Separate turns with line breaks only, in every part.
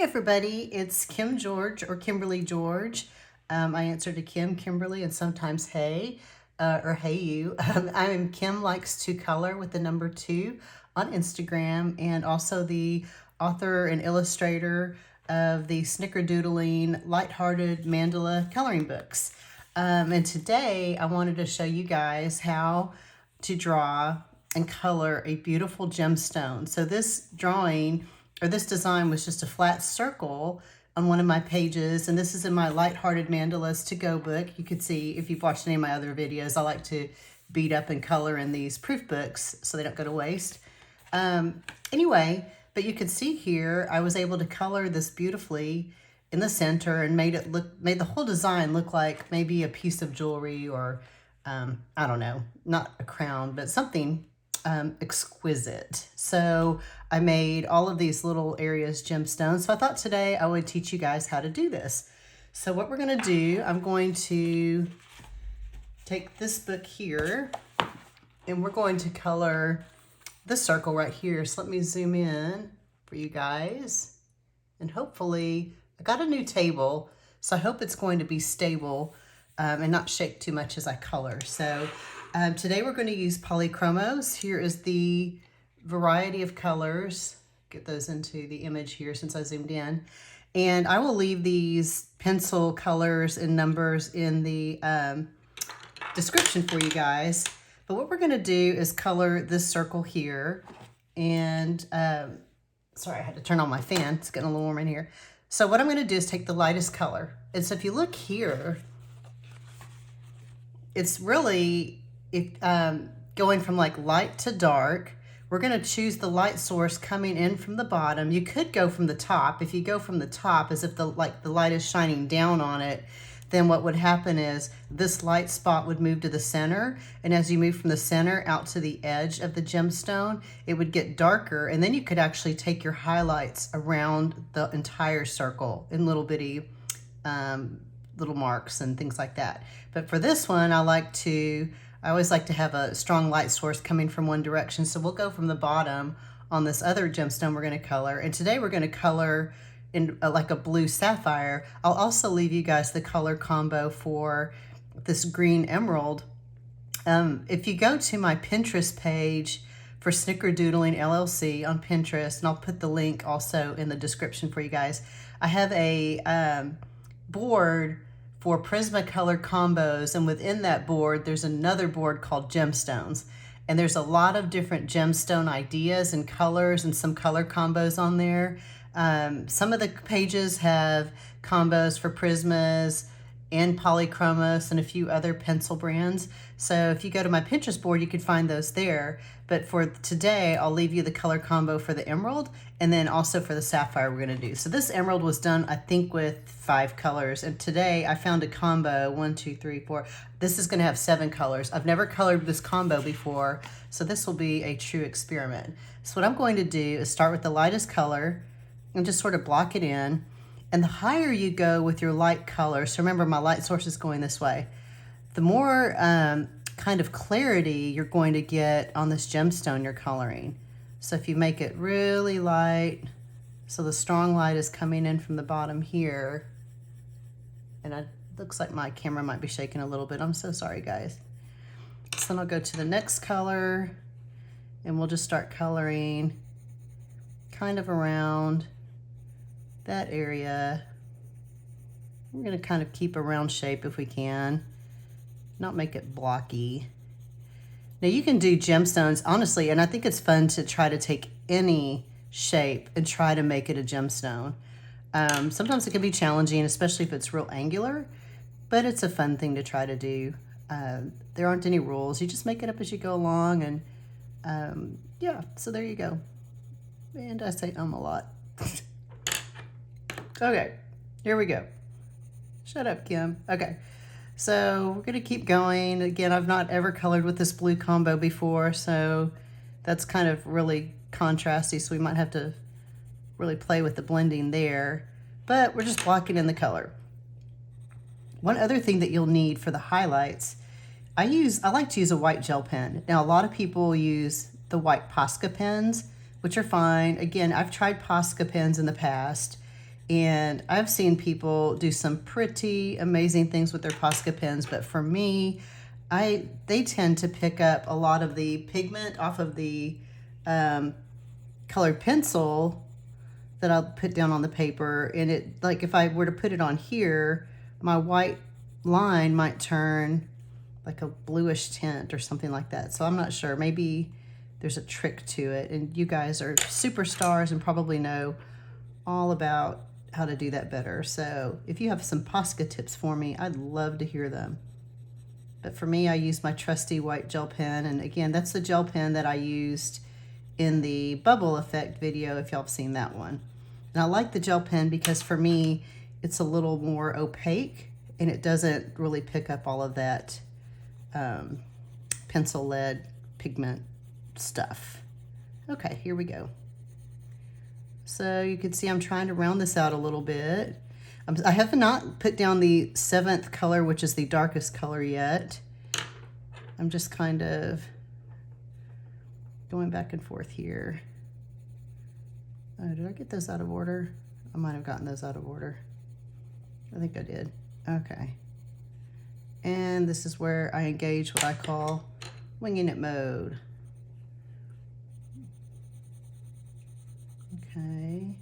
Everybody, it's Kim George or Kimberly George. I answer to Kim, Kimberly, and sometimes hey, or hey you. I'm Kim Likes to Color with the number 2 on Instagram, and also the author and illustrator of the Snickerdoodling Lighthearted Mandala coloring books. And today I wanted to show you guys how to draw and color a beautiful gemstone. So this drawing or this design was just a flat circle on one of my pages, and this is in my Lighthearted Mandalas To Go book. You could see if you've watched any of my other videos, I like to beat up and color in these proof books so they don't go to waste. Anyway, but you can see here I was able to color this beautifully in the center and made the whole design look like maybe a piece of jewelry or I don't know, not a crown, but something exquisite. So I made all of these little areas gemstones. So I thought today I would teach you guys how to do this. So what we're going to do, I'm going to take this book here and we're going to color the circle right here. So let me zoom in for you guys. And hopefully, I got a new table, so I hope it's going to be stable and not shake too much as I color. So today we're going to use Polychromos. Here is the variety of colors. Get those into the image here since I zoomed in. And I will leave these pencil colors and numbers in the description for you guys. But what we're going to do is color this circle here. And sorry, I had to turn on my fan. It's getting a little warm in here. So what I'm going to do is take the lightest color. And so if you look here, it's really going from like light to dark. We're going to choose the light source coming in from the bottom. You could go from the top. If you go from the top as if the light is shining down on it, then what would happen is this light spot would move to the center. And as you move from the center out to the edge of the gemstone, it would get darker. And then you could actually take your highlights around the entire circle in little bitty little marks and things like that. But for this one, I always like to have a strong light source coming from one direction. So we'll go from the bottom on this other gemstone we're going to color. And today we're going to color in like a blue sapphire. I'll also leave you guys the color combo for this green emerald. If you go to my Pinterest page for Snickerdoodling LLC on Pinterest, and I'll put the link also in the description for you guys, I have a board for Prismacolor combos, and within that board there's another board called Gemstones, and there's a lot of different gemstone ideas and colors and some color combos on there. Some of the pages have combos for Prismas and Polychromos and a few other pencil brands. So if you go to my Pinterest board, you can find those there. But for today, I'll leave you the color combo for the emerald and then also for the sapphire we're going to do. So this emerald was done, I think, with 5 colors. And today I found a combo, 1, 2, 3, 4. This is going to have 7 colors. I've never colored this combo before, so this will be a true experiment. So what I'm going to do is start with the lightest color and just sort of block it in. And the higher you go with your light color, so remember my light source is going this way, the more kind of clarity you're going to get on this gemstone you're coloring. So if you make it really light, so the strong light is coming in from the bottom here, and it looks like my camera might be shaking a little bit. I'm so sorry, guys. So then I'll go to the next color, and we'll just start coloring kind of around that area. We're going to kind of keep a round shape if we can, not make it blocky. Now you can do gemstones, honestly, and I think it's fun to try to take any shape and try to make it a gemstone. Sometimes it can be challenging, especially if it's real angular, but it's a fun thing to try to do. There aren't any rules. You just make it up as you go along, and yeah, so there you go. And I say a lot. Okay, here we go. Shut up, Kim. Okay, so we're going to keep going. Again, I've not ever colored with this blue combo before, so that's kind of really contrasty, so we might have to really play with the blending there. But we're just blocking in the color. One other thing that you'll need for the highlights, I like to use a white gel pen. Now, a lot of people use the white Posca pens, which are fine. Again, I've tried Posca pens in the past, And I've seen people do some pretty amazing things with their Posca pens, but for me, they tend to pick up a lot of the pigment off of the colored pencil that I'll put down on the paper. And it, like if I were to put it on here, my white line might turn like a bluish tint or something like that. So I'm not sure. Maybe there's a trick to it. And you guys are superstars and probably know all about how to do that better. So if you have some Posca tips for me, I'd love to hear them. But for me, I use my trusty white gel pen. And again, that's the gel pen that I used in the bubble effect video, if y'all have seen that one. And I like the gel pen because for me, it's a little more opaque and it doesn't really pick up all of that pencil lead pigment stuff. Okay, here we go. So you can see I'm trying to round this out a little bit. I have not put down the 7th color, which is the darkest color yet. I'm just kind of going back and forth here. Oh, did I get those out of order? I might have gotten those out of order. I think I did. Okay. And this is where I engage what I call winging it mode. Okay.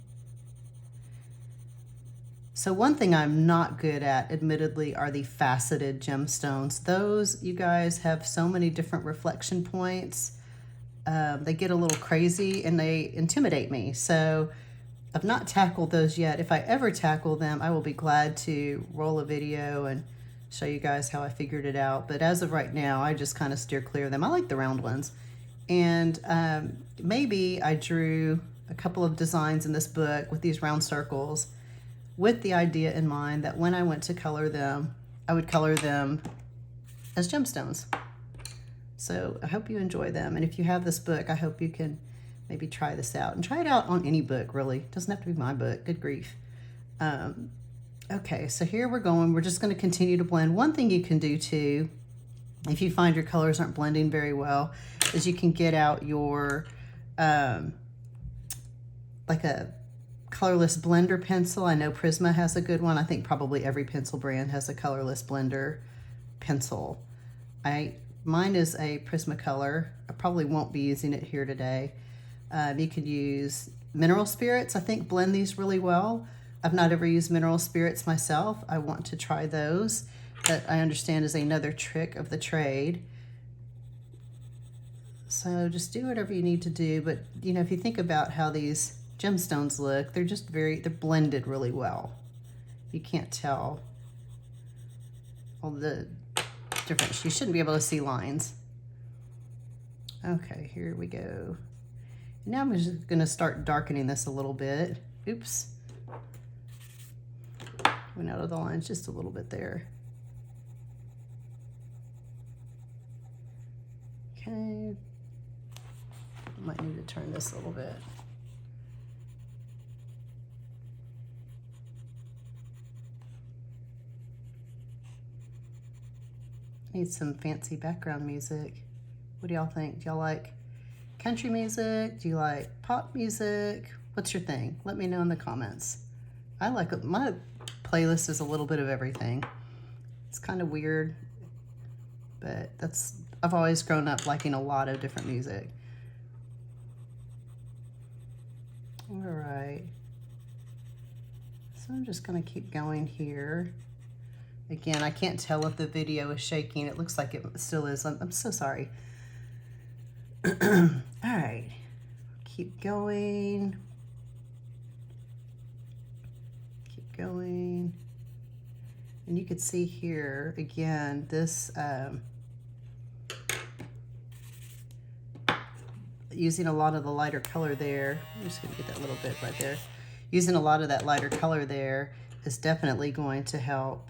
So one thing I'm not good at, admittedly, are the faceted gemstones. Those, you guys, have so many different reflection points. They get a little crazy and they intimidate me. So I've not tackled those yet. If I ever tackle them, I will be glad to roll a video and show you guys how I figured it out. But as of right now, I just kind of steer clear of them. I like the round ones. And maybe I drew a couple of designs in this book with these round circles with the idea in mind that when I went to color them, I would color them as gemstones. So I hope you enjoy them. And if you have this book, I hope you can maybe try this out. And try it out on any book, really. It doesn't have to be my book. Good grief. Okay, so here we're going. We're just going to continue to blend. One thing you can do, too, if you find your colors aren't blending very well, is you can get out your, like a colorless blender pencil. I know Prisma has a good one. I think probably every pencil brand has a colorless blender pencil. Mine is a Prismacolor. I probably won't be using it here today. You could use mineral spirits. I think blend these really well. I've not ever used mineral spirits myself. I want to try those. That I understand is another trick of the trade. So just do whatever you need to do. But you know, if you think about how these gemstones look, they're just they're blended really well. You can't tell all the difference. You shouldn't be able to see lines. Okay, here we go. Now I'm just gonna start darkening this a little bit. Oops. Went out of the lines just a little bit there. Okay. Might need to turn this a little bit. Need some fancy background music. What do y'all think? Do y'all like country music? Do you like pop music? What's your thing? Let me know in the comments. I like it. My playlist is a little bit of everything. It's kind of weird, but I've always grown up liking a lot of different music. All right. So I'm just gonna keep going here. Again, I can't tell if the video is shaking. It looks like it still is. I'm so sorry. All right, keep going. Keep going. And you can see here, again, this, using a lot of the lighter color there. I'm just gonna get that little bit right there. Using a lot of that lighter color there is definitely going to help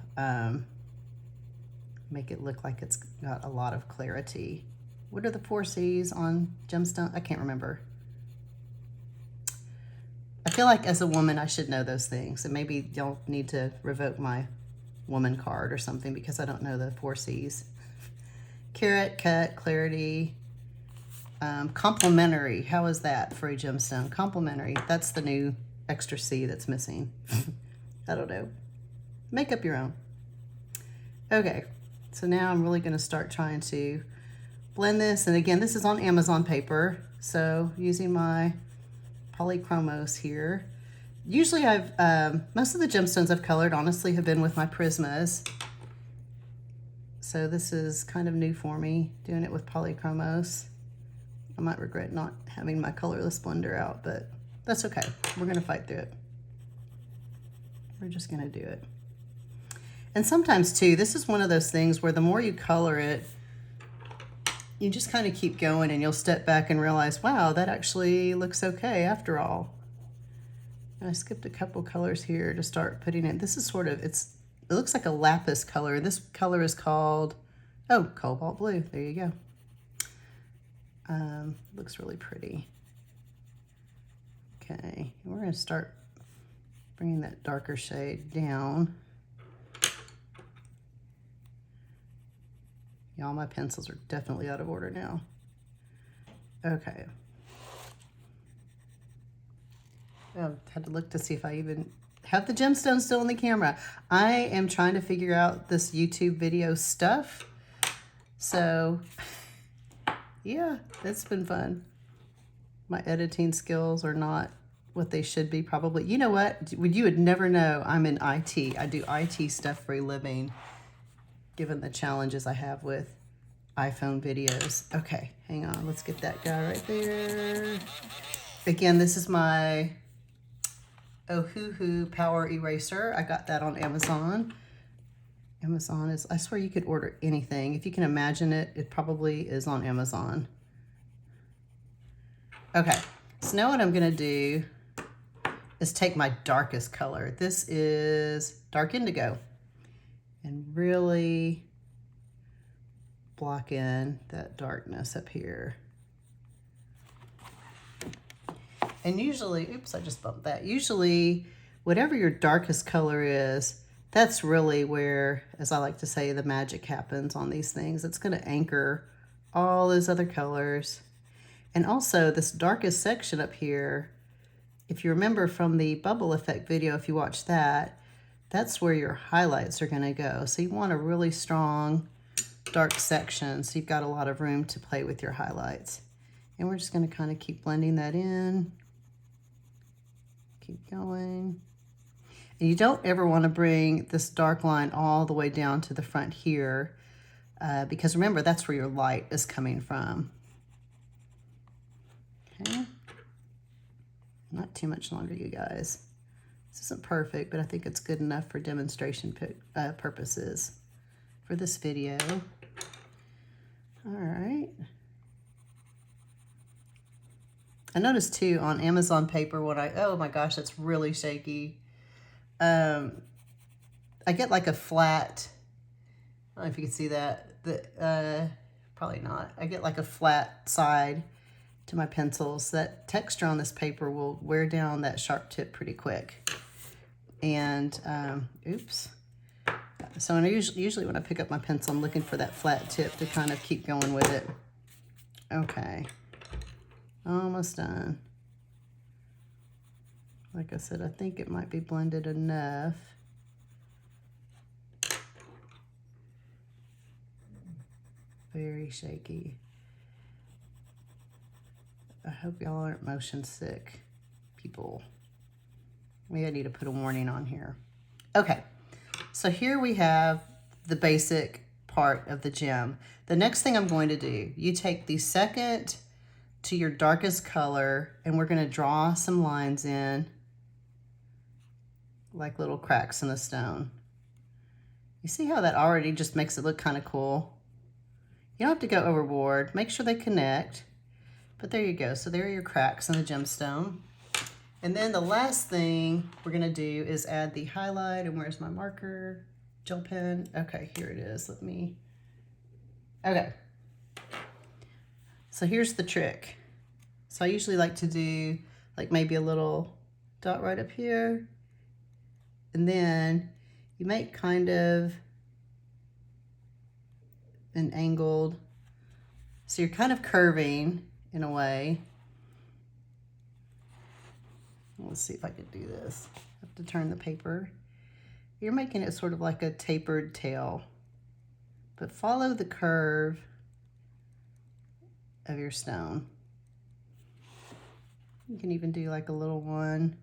make it look like it's got a lot of clarity. What are the 4 C's on gemstone? I can't remember. I feel like as a woman, I should know those things. And maybe y'all need to revoke my woman card or something because I don't know the 4 C's. Carat, cut, clarity, complementary. How is that for a gemstone? Complementary. That's the new extra C that's missing. I don't know. Make up your own. Okay, so now I'm really going to start trying to blend this. And again, this is on Amazon paper. So using my Polychromos here. Usually most of the gemstones I've colored honestly have been with my Prismas. So this is kind of new for me, doing it with Polychromos. I might regret not having my colorless blender out, but that's okay. We're gonna fight through it. We're just gonna do it. And sometimes too, this is one of those things where the more you color it, you just kind of keep going and you'll step back and realize, wow, that actually looks okay after all. And I skipped a couple colors here to start putting in. This is sort of, it looks like a lapis color. This color is called, oh, Cobalt Blue. There you go. Looks really pretty. Okay, we're gonna start bringing that darker shade down. Y'all, my pencils are definitely out of order now. Okay. I had to look to see if I even have the gemstones still in the camera. I am trying to figure out this YouTube video stuff. So, yeah, it's been fun. My editing skills are not what they should be probably. You know what? You would never know I'm in IT. I do IT stuff for a living, given the challenges I have with iPhone videos. Okay, hang on. Let's get that guy right there. Again, this is my Ohuhu Power Eraser. I got that on Amazon. Amazon is, I swear you could order anything. If you can imagine it, it probably is on Amazon. Okay, so now what I'm gonna do is take my darkest color. This is dark indigo, and really block in that darkness up here. And usually, oops, I just bumped that. Usually, whatever your darkest color is, that's really where, as I like to say, the magic happens on these things. It's gonna anchor all those other colors. And also this darkest section up here, if you remember from the bubble effect video, if you watch that, that's where your highlights are gonna go. So you want a really strong dark section so you've got a lot of room to play with your highlights. And we're just gonna kind of keep blending that in. Keep going. And you don't ever wanna bring this dark line all the way down to the front here because remember, that's where your light is coming from. Okay. Not too much longer, you guys. This isn't perfect, but I think it's good enough for demonstration purposes for this video. All right. I noticed too on Amazon paper when oh my gosh, that's really shaky. I get like a flat, I don't know if you can see that, probably not. I get like a flat side to my pencils. That texture on this paper will wear down that sharp tip pretty quick. And, oops. So usually when I pick up my pencil, I'm looking for that flat tip to kind of keep going with it. Okay. Almost done. Like I said, I think it might be blended enough. Very shaky. I hope y'all aren't motion sick, people. Maybe I need to put a warning on here. Okay, so here we have the basic part of the gem. The next thing I'm going to do, you take the second to your darkest color and we're gonna draw some lines in like little cracks in the stone. You see how that already just makes it look kind of cool? You don't have to go overboard. Make sure they connect. But there you go. So there are your cracks in the gemstone. And then the last thing we're gonna do is add the highlight. And where's my marker? Gel pen. Okay, here it is. Okay. So here's the trick. So I usually like to do like maybe a little dot right up here. And then you make kind of an angled, so you're kind of curving in a way. Let's see if I could do this. I have to turn the paper. You're making it sort of like a tapered tail, but follow the curve of your stone. You can even do like a little one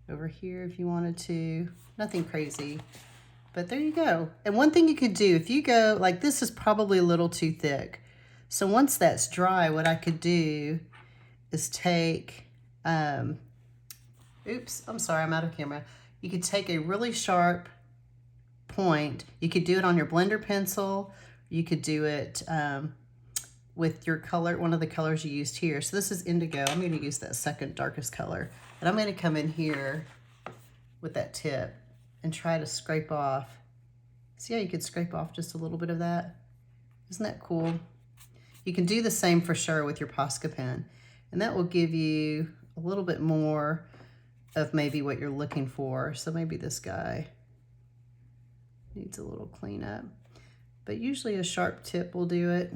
over here if you wanted to. Nothing crazy, but there you go. And one thing you could do, if you go, like this is probably a little too thick. So once that's dry, what I could do is take, oops, I'm sorry, I'm out of camera. You could take a really sharp point. You could do it on your blender pencil. You could do it with your color, one of the colors you used here. So this is indigo. I'm going to use that second darkest color. And I'm going to come in here with that tip and try to scrape off. See how you could scrape off just a little bit of that? Isn't that cool? You can do the same for sure with your Posca pen. And that will give you a little bit more of maybe what you're looking for. So maybe this guy needs a little cleanup. But usually a sharp tip will do it.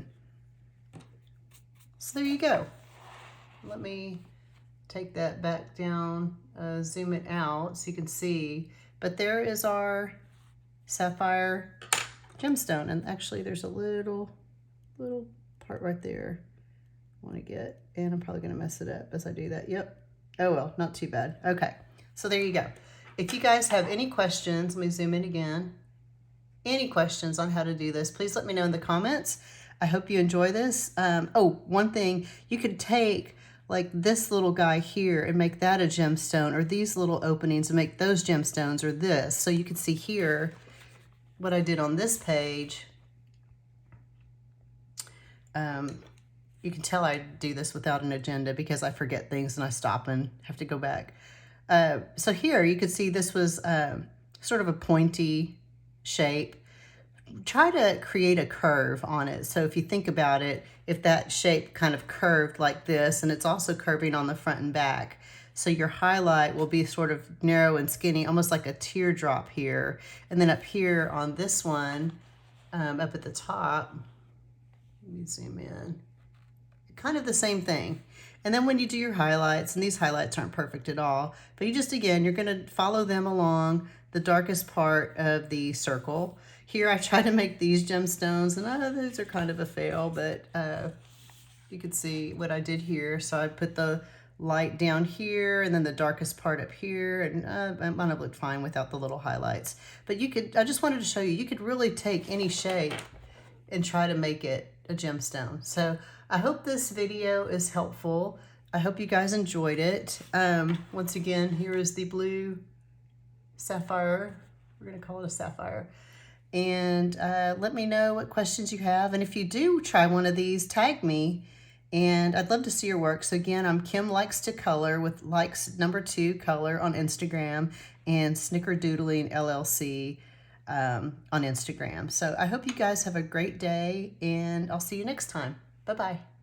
So there you go. Let me take that back down, zoom it out so you can see. But there is our sapphire gemstone. And actually there's a little part right there I want to get. And I'm probably going to mess it up as I do that. Yep. Oh well, not too bad. Okay. So there you go. If you guys have any questions, let me zoom in again. Any questions on how to do this, please let me know in the comments. I hope you enjoy this. Oh, one thing, you could take like this little guy here and make that a gemstone, or these little openings and make those gemstones, or this. So you can see here what I did on this page. You can tell I do this without an agenda because I forget things and I stop and have to go back. So here you can see this was sort of a pointy shape. Try to create a curve on it. So if you think about it, if that shape kind of curved like this, and it's also curving on the front and back, so your highlight will be sort of narrow and skinny, almost like a teardrop here. And then up here on this one, up at the top, let me zoom in, kind of the same thing. And then when you do your highlights, and these highlights aren't perfect at all, but you just, again, you're going to follow them along the darkest part of the circle. Here I try to make these gemstones, and those are kind of a fail, but you can see what I did here. So I put the light down here and then the darkest part up here, and it might have looked fine without the little highlights. But you could, I just wanted to show you, you could really take any shape and try to make it a gemstone. So I hope this video is helpful. I hope you guys enjoyed it. Once again, here is the blue sapphire. We're going to call it a sapphire. And let me know what questions you have. And if you do try one of these, tag me. And I'd love to see your work. So again, I'm Kim Likes to Color with likes number 2 color on Instagram, and Snickerdoodling LLC on Instagram. So I hope you guys have a great day, and I'll see you next time. Bye-bye.